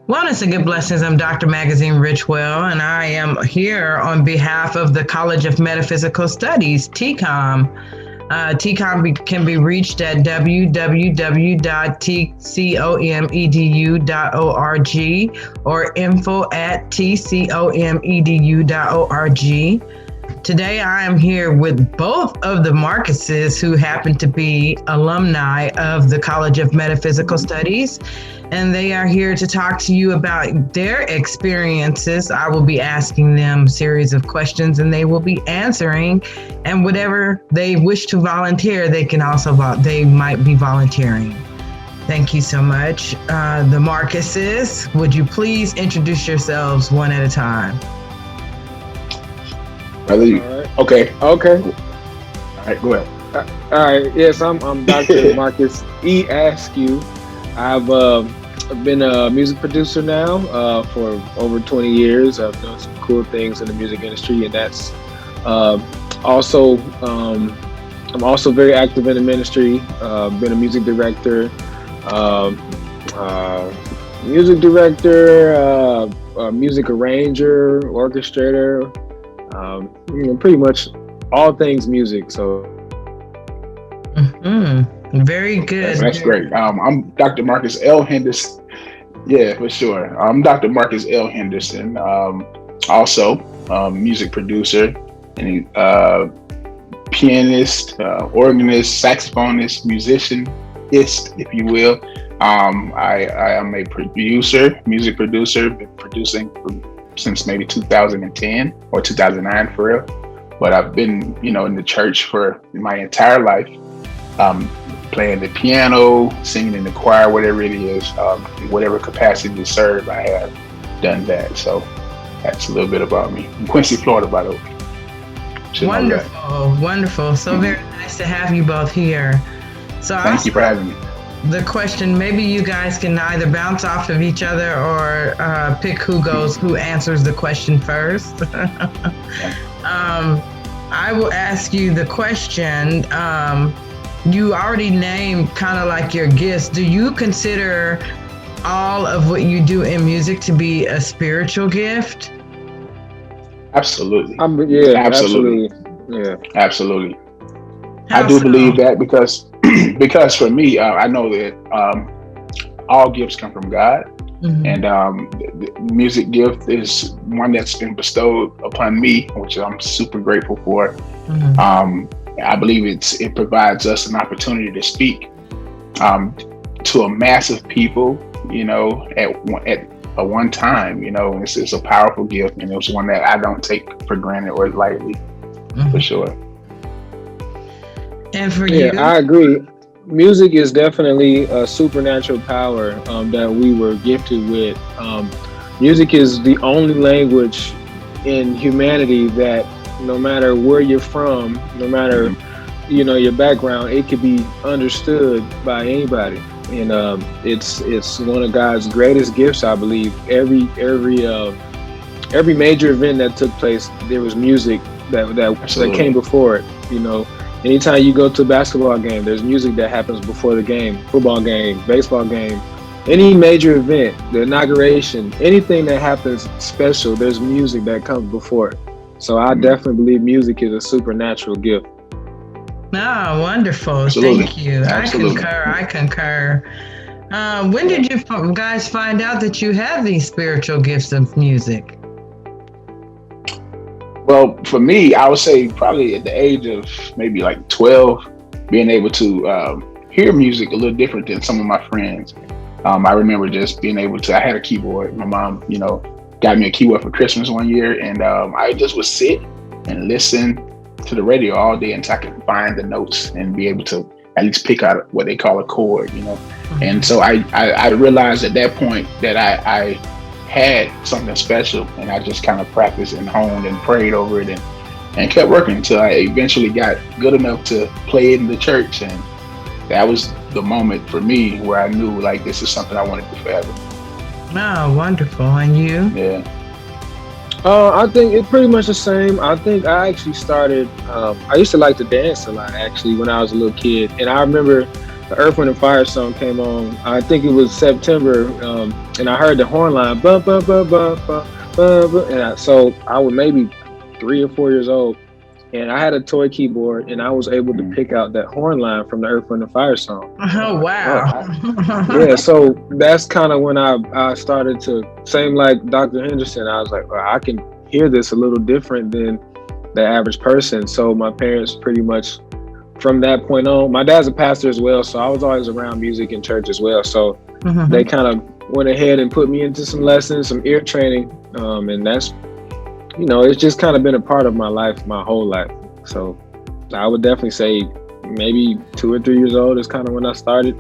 Wellness and good blessings. I'm Dr. Magazine RichWell, and I am here on behalf of the College of Metaphysical Studies, TCOM. TCOM can be reached at www.tcomedu.org or info@tcomedu.org. Today, I am here with both of the Marcuses who happen to be alumni of the College of Metaphysical Studies, and they are here to talk to you about their experiences. I will be asking them a series of questions, and they will be answering, and whatever they wish to volunteer, they might be volunteering. Thank you so much. The Marcuses, would you please introduce yourselves one at a time? Right. Okay. All right, go ahead. All right. Yes, I'm Dr. Marcus E. Askew. I've been a music producer now for over 20 years. I've done some cool things in the music industry, and that's also I'm also very active in the ministry. Been a music director, music arranger, orchestrator. Pretty much all things music. So, Very good. That's great. I'm Dr. Marcus L. Henderson. Yeah, for sure. I'm Dr. Marcus L. Henderson. Also, music producer and pianist, organist, saxophonist, musicianist, if you will. I am a music producer. Been producing since maybe 2010 or 2009 for real. But I've been, in the church for my entire life, playing the piano, singing in the choir, whatever it is, whatever capacity to serve, I have done that. So that's a little bit about me. In Quincy, Florida, by the way. Wonderful. So very nice to have you both here. So thank you for having me. The question, maybe you guys can either bounce off of each other or pick who answers the question first. I will ask you the question. You already named kind of like your gifts. Do you consider all of what you do in music to be a spiritual gift? Absolutely. Absolutely. Yeah. Absolutely. How I do so? believe that because for me, I know that all gifts come from God. Mm-hmm. And the music gift is one that's been bestowed upon me, which I'm super grateful for. Mm-hmm. I believe it provides us an opportunity to speak to a mass of people, at one time. It's a powerful gift, and it's one that I don't take for granted or lightly, mm-hmm. for sure. And for you? Yeah, I agree. Music is definitely a supernatural power that we were gifted with. Music is the only language in humanity that no matter where you're from, no matter, your background, it could be understood by anybody. And it's one of God's greatest gifts, I believe. Every major event that took place, there was music that came before it, Anytime you go to a basketball game, there's music that happens before the game, football game, baseball game, any major event, the inauguration, anything that happens special, there's music that comes before it. So I definitely believe music is a supernatural gift. Oh, wonderful. Absolutely. Thank you. Absolutely. I concur. When did you guys find out that you have these spiritual gifts of music? Well, for me, I would say probably at the age of maybe like 12, being able to hear music a little different than some of my friends. I remember just being able to, I had a keyboard. My mom, got me a keyboard for Christmas one year, and I just would sit and listen to the radio all day until I could find the notes and be able to at least pick out what they call a chord, Mm-hmm. And so I realized at that point that I had something special, and I just kind of practiced and honed and prayed over it and kept working until I eventually got good enough to play it in the church. And that was the moment for me where I knew like this is something I want to do forever. Oh, wonderful. And you? Yeah. I think it's pretty much the same. I think I actually started, I used to like to dance a lot actually when I was a little kid. And I remember the Earth, Wind and Fire song came on. I think it was September, and I heard the horn line, bum, bum, bum, bum, bum, bum, bum, and so I was maybe 3 or 4 years old, and I had a toy keyboard, and I was able to pick out that horn line from the Earth, Wind and Fire song. Oh, wow. Yeah, so that's kind of when I started to, same like Dr. Henderson, I was like, well, I can hear this a little different than the average person. So my parents pretty much, from that point on, my dad's a pastor as well, so I was always around music in church as well. So they kind of went ahead and put me into some lessons, some ear training, and that's, it's just kind of been a part of my life, my whole life. So I would definitely say maybe 2 or 3 years old is kind of when I started.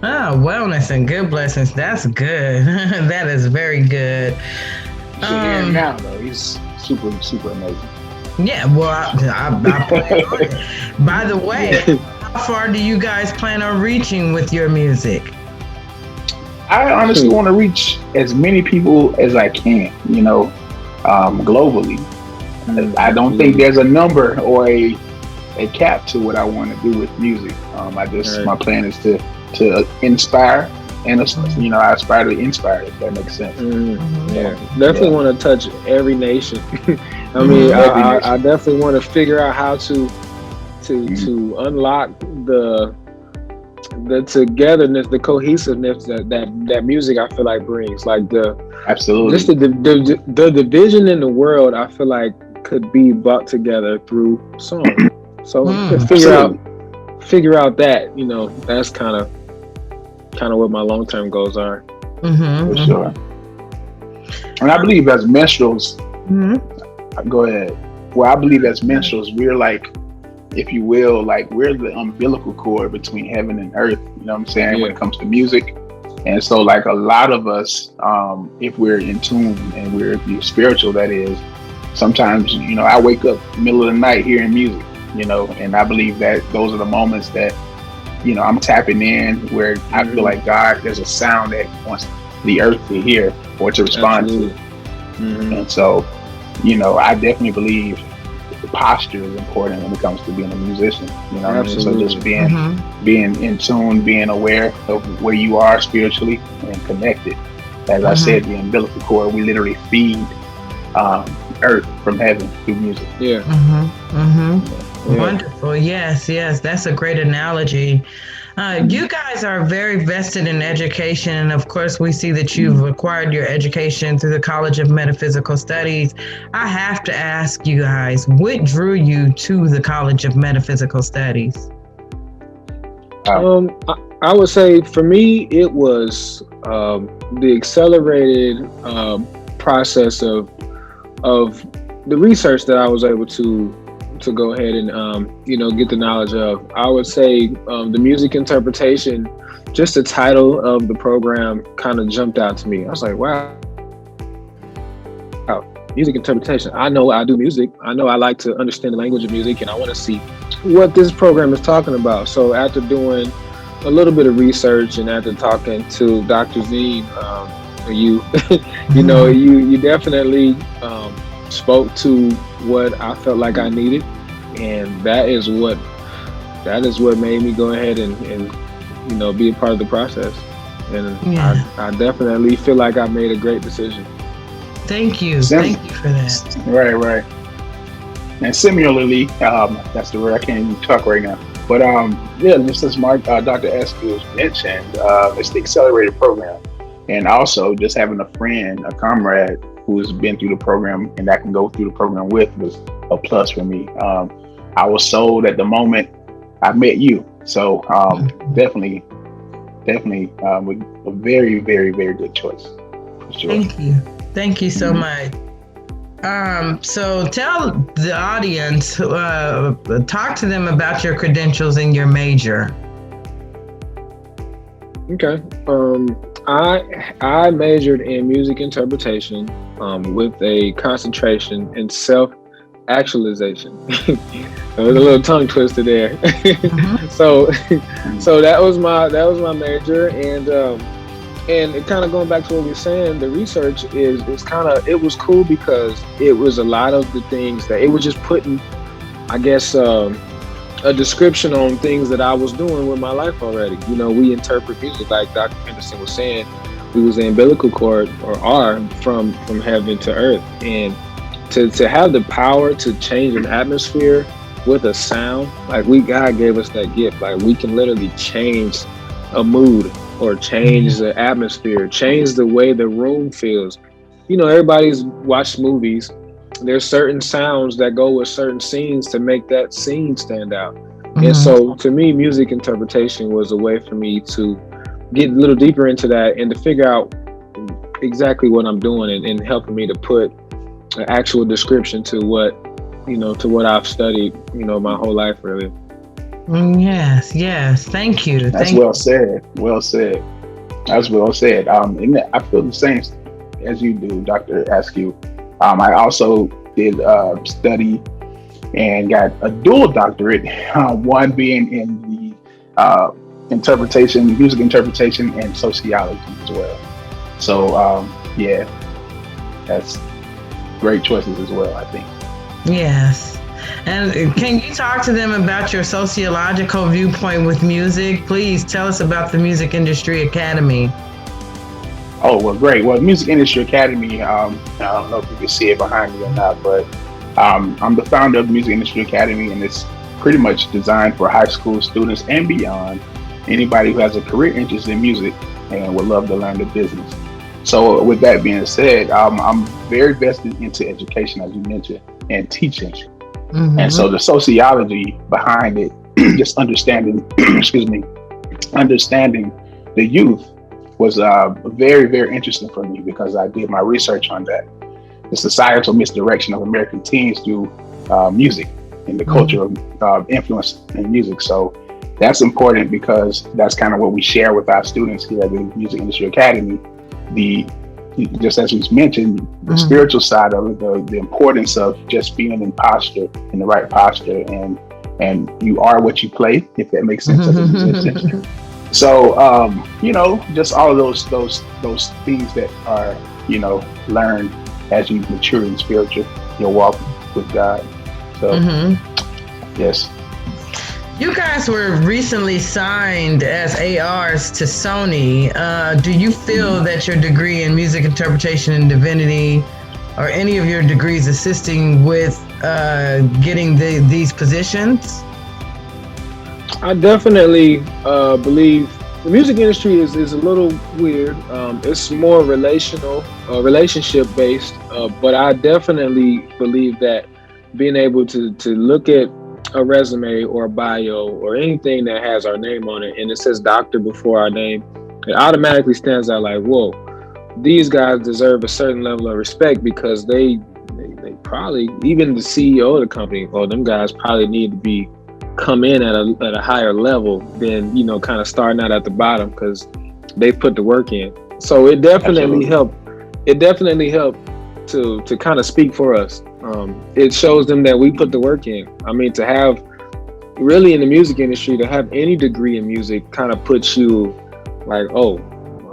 Oh, wellness and good blessings. That's good. That is very good. You should hear him now, though. He's super, super amazing. Yeah, well, I plan on it. By the way, how far do you guys plan on reaching with your music? I honestly want to reach as many people as I can, globally. I don't think there's a number or a cap to what I want to do with music. My plan is to inspire, and I aspire to inspire, if that makes sense. Yeah, definitely want to touch every nation. I mean, I definitely want to figure out how to unlock the togetherness, the cohesiveness that music, I feel like, brings. Like absolutely, just the division in the world, I feel like, could be brought together through song. So figure out that, that's kind of what my long-term goals are. For sure. And I believe as minstrels, go ahead. Well, I believe as minstrels, we're like, if you will, like we're the umbilical cord between heaven and earth, you know what I'm saying, when it comes to music. And so like a lot of us, if we're in tune and we're spiritual, that is, sometimes, I wake up middle of the night hearing music, and I believe that those are the moments that, I'm tapping in where I feel like God, there's a sound that wants the earth to hear or to respond to. And so, I definitely believe the posture is important when it comes to being a musician. So just being in tune, being aware of where you are spiritually and connected. As I said, the umbilical cord, we literally feed earth from heaven through music. Wonderful. Yes, that's a great analogy. You guys are very vested in education, and of course we see that you've acquired your education through the College of Metaphysical Studies. I have to ask you guys, what drew you to the College of Metaphysical Studies? I would say for me it was the accelerated process of the research that I was able to go ahead and get the knowledge of. I would say the music interpretation, just the title of the program kind of jumped out to me. I was like, wow, music interpretation. I know I do music. I know I like to understand the language of music, and I want to see what this program is talking about. So after doing a little bit of research and after talking to Dr. Zine, you definitely spoke to what I felt like I needed, and that is what made me go ahead and be a part of the process. And I definitely feel like I made a great decision. Thank you for that. Right. And similarly, that's the word, I can't even talk right now. But just as Dr. Askew mentioned, it's the accelerated program. And also just having a friend, a comrade who's been through the program and I can go through the program with was a plus for me. I was sold at the moment I met you. So definitely a very, very, very good choice. For sure. Thank you so much. So tell the audience, talk to them about your credentials and your major. Okay. I majored in music interpretation with a concentration in self-actualization. There was a little tongue twister there. So that was my major, and it kind of going back to what we were saying, the research it was cool because it was a lot of the things that it was just putting, I guess, a description on things that I was doing with my life already. You know, we interpret music like Dr. Henderson was saying. We was the umbilical cord, or are, from heaven to earth, and to have the power to change an atmosphere with a sound, like God gave us that gift. Like we can literally change a mood, or change the atmosphere, change the way the room feels. You know, everybody's watched movies. There's certain sounds that go with certain scenes to make that scene stand out. And so to me, music interpretation was a way for me to get a little deeper into that and to figure out exactly what I'm doing, and helping me to put an actual description to what, you know, to what I've studied, you know, my whole life, really. Yes. Thank you. That's well said. Well said. That's well said. And I feel the same as you do, Dr. Askew. I also did study and got a dual doctorate, one being in the music interpretation, and sociology as well. So yeah, that's great choices as well, I think. Yes. And can you talk to them about your sociological viewpoint with music? Please tell us about the Music Industry Academy. Oh, well, great. Well, Music Industry Academy, I don't know if you can see it behind me or not, but I'm the founder of the Music Industry Academy, and it's pretty much designed for high school students and beyond. Anybody who has a career interest in music and would love to learn the business. So with that being said, I'm very vested into education, as you mentioned, and teaching. And so the sociology behind it, just understanding, understanding the youth was very, very interesting for me, because I did my research on that. The societal misdirection of American teens through music and the culture of influence in music. So that's important, because that's kind of what we share with our students here at the Music Industry Academy. Just as we mentioned, the spiritual side of it, the importance of just being in posture, in the right posture, and you are what you play, if that makes sense as a musician. So you know, just all of those things that are, you know, learned as you mature in spiritual, your walk with God. So yes. You guys were recently signed as ARs to Sony. Do you feel that your degree in music interpretation and divinity, or any of your degrees, assisting with getting these positions? I definitely believe the music industry is a little weird. It's more relationship based, but I definitely believe that being able to look at a resume or a bio or anything that has our name on it, and it says doctor before our name, it automatically stands out like, whoa, these guys deserve a certain level of respect, because they probably, even the CEO of the company, or them guys probably need to be come in at a higher level than, you know, kind of starting out at the bottom, because they put the work in. So it definitely helped. It definitely helped to kind of speak for us. It shows them that we put the work in. I mean, to have, really in the music industry, to have any degree in music kind of puts you like, oh,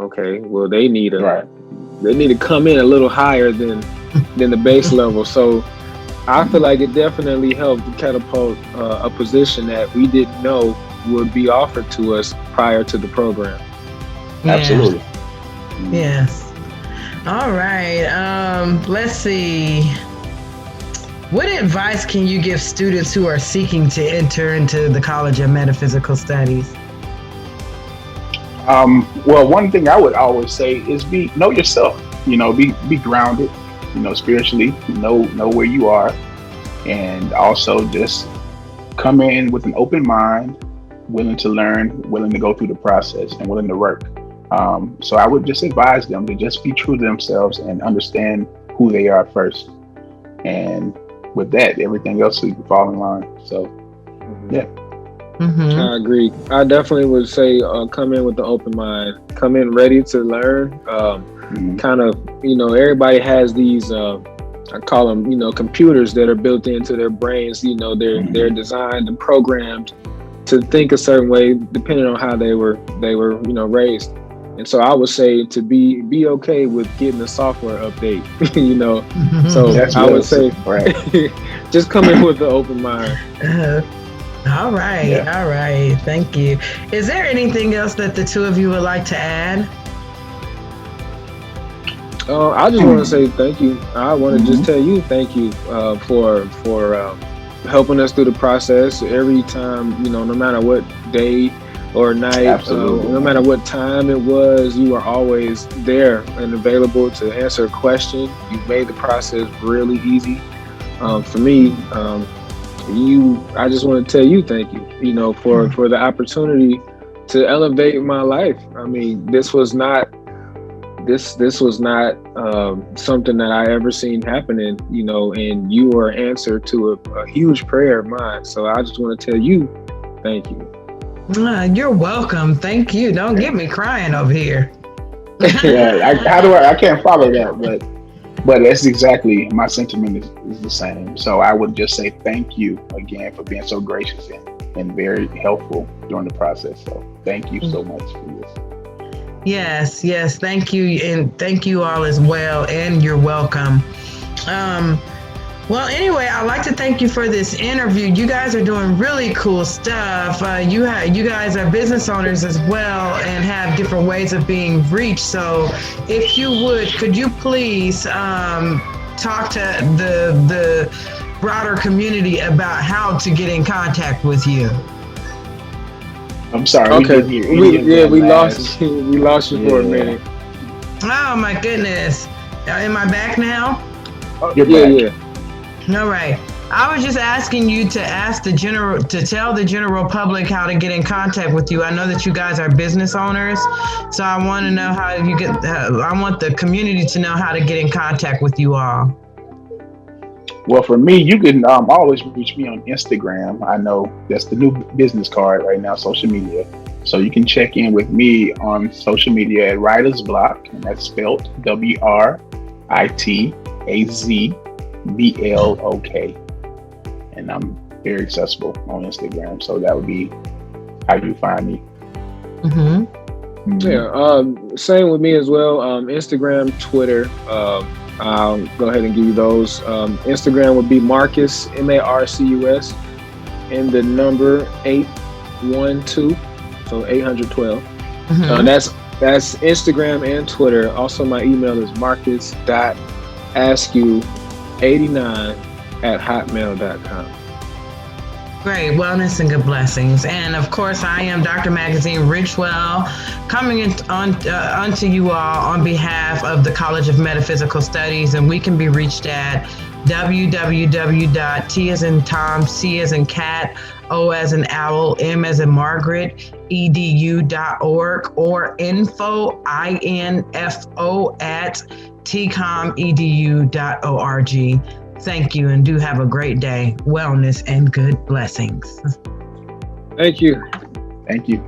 okay, well, they need to come in a little higher than the base level. So I feel like it definitely helped catapult a position that we didn't know would be offered to us prior to the program. Yeah. Absolutely. Yes. All right. Let's see. What advice can you give students who are seeking to enter into the College of Metaphysical Studies? Well, one thing I would always say is know yourself. You know, be grounded. You know, spiritually, know where you are, and also just come in with an open mind, willing to learn, willing to go through the process, and willing to work. So I would just advise them to just be true to themselves and understand who they are first. And with that, everything else will fall in line. So, yeah. I agree. I definitely would say come in with the open mind, come in ready to learn. Kind of, you know, everybody has these, I call them, you know, computers that are built into their brains. You know, they're designed and programmed to think a certain way depending on how they were, you know, raised. And so I would say to be okay with getting a software update, you know. So I would say, just come in with the open mind. All right. Yeah. All right. Thank you. Is there anything else that the two of you would like to add? I just want to say thank you. I want to just tell you thank you for helping us through the process every time. No matter what day or night, Absolutely. no matter what time it was, you are always there and available to answer a question. You made the process really easy for me. I just want to tell you thank you. For the opportunity to elevate my life. I mean, this was not something that I ever seen happening, and you were an answer to a huge prayer of mine. So I just want to tell you, thank you. You're welcome. Thank you. Don't get me crying over here. Yeah, I can't follow that, but that's exactly my sentiment is the same. So I would just say thank you again for being so gracious and very helpful during the process. So thank you so much for this. Yes, thank you, and thank you all as well, and you're welcome. Well, anyway, I'd like to thank you for this interview. You guys are doing really cool stuff. You guys are business owners as well and have different ways of being reached. So if you would, could you please talk to the broader community about how to get in contact with you? I'm sorry. Okay. We lost you. We lost you for a minute. Oh my goodness. Am I back now? You're back. Yeah. All right. I was just asking you to tell the general public how to get in contact with you. I know that you guys are business owners, so I want to know how you get. I want the community to know how to get in contact with you all. Well, for me, you can always reach me on Instagram. I know that's the new business card right now, social media. So you can check in with me on social media at Writer's Block, and that's spelled WRITAZBLOK. And I'm very accessible on Instagram, so that would be how you find me. Mm-hmm. Yeah. Same with me as well. Instagram, Twitter. I'll go ahead and give you those. Instagram would be Marcus, Marcus, and the number 812, so 812. Mm-hmm. That's Instagram and Twitter. Also, my email is marcus.askew89@hotmail.com. Great. Wellness and good blessings. And of course, I am Dr. Magazine RichWell, coming onto you all on behalf of the College of Metaphysical Studies. And we can be reached at www.t as in Tom, C as in cat, O as in owl, M as in Margaret, edu.org, or info, INFO, at tcomedu.org. Thank you, and do have a great day. Wellness and good blessings. Thank you. Thank you.